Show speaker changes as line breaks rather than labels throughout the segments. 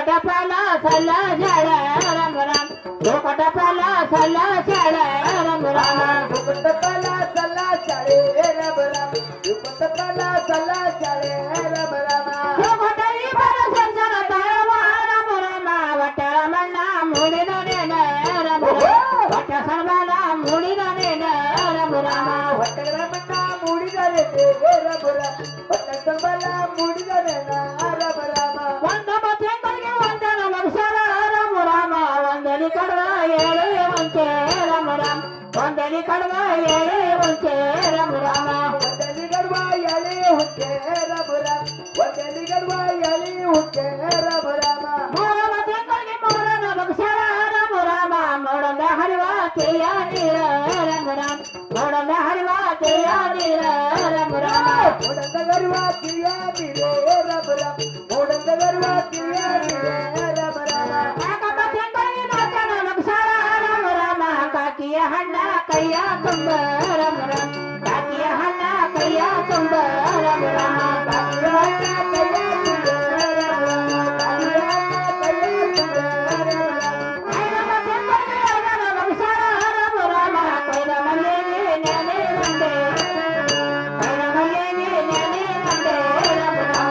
सुकटपाला सल्ला झाला राम राम सुकटपाला सल्ला झाला राम राम
सुकटपाला सल्ला झाले राम राम सुकटपाला सल्ला झाले राम राम
सुकटई बरा संसार ताळवा राम राम वटळा मन्ना मुडीन नेन राम राम वट सर्वाला मुडीन नेन राम राम
वटळा मन्ना मुडीन नेन राम राम वट सर्वाला मुडीन नेन राम राम
ವಂದಮತೆ ಕರಿಗೆ ವಂದನ ನಮಸ್ಕಾರ ರಾಮ ರಾಮ ವಂದನಿ ಕಡವ ಏಳೆ ವಂಚೆ ರಾಮ ರಾಮ ವಂದನಿ ಕಡವ ಏಳೆ ವಂಚೆ ರಾಮ ರಾಮ
ವಂದನಿ ಕಡವ ಏಳೆ ವಂಚೆ ರಾಮ ರಾಮ ವಂದನಿ ಕಡವ ಏಳೆ ವಂಚೆ ರಾಮ ರಾಮ
ಮೋರಮತೆ ಕರಿಗೆ ಮೋರ ನಮಸ್ಕಾರ ರಾಮ ರಾಮ ಮೋಡಂದ ಹರಿವ ತೇಯ ನೀರ ರಾಮ ರಾಮ ಮೋಡಂದ ಹರಿವ ತೇಯ ನೀರ ರಾಮ ರಾಮ
ಮೋಡಂದ ಹರಿವ ತೇಯ ನೀರ ರಾಮ ರಾಮ ಮೋಡಂದ ಹರಿವ ತೇಯ ನೀರ ರಾಮ ರಾಮ
ಆಕಮತೆ ಕರಿಗೆ ನಾಚನ ನಮಸ್ಕಾರ ರಾಮ ರಾಮ ಕಾಕಿಯ ಹಣ್ಣ ಕೈಯ ತುಂಬ ರಾಮ ರಾಮ ಕಾಕಿಯ ಹಣ್ಣ ಕೈಯ ತುಂಬ ರಾಮ ರಾಮ
ಕಾಕಿಯ ಹಣ್ಣ ಕೈಯ ತುಂಬ ರಾಮ ರಾಮ ಕಾಕಿಯ ಹಣ್ಣ ಕೈಯ ತುಂಬ ರಾಮ ರಾಮ
ನಮಸ್ಕಾರ ರಾಮ ರಾಮ ಕೈದ ಮಲ್ಲೇನೆ ನೆನೆ ನಂದೆ ಕೈದ ಮಲ್ಲೇನೆ ನೆನೆ ನಂದೆ ರಾಮ ರಾಮ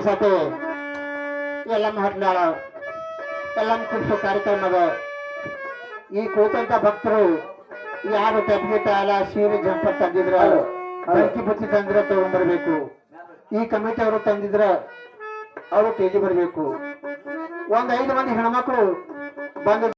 साठी ಎಲ್ಲಮ್ಮ ಹಡ್ನಾಳ ಎಲ್ಲಮ್ಮ ಕುರಿಸೋ ಕಾರ್ಯಕ್ರಮದ ಈ ಕೂತಂತ ಭಕ್ತರು ಯಾರು ಟೆಪ್ಗೆ ತಾಲ ಸೀರೆ ಜಂಪರ್ ತಂದಿದ್ರ ಬೆಂಕಿ ಬತ್ತಿ ತಂದಿರ ತಗೊಂಡ್ಬರ್ಬೇಕು ಈ ಕಮಿಟಿ ಅವರು ತಂದಿದ್ರ ಅವರು ಟೇಜಿ ಬರಬೇಕು ಒಂದ್ 5 ಮಂದಿ ಹೆಣ್ಮಕ್ಳು ಬಂದ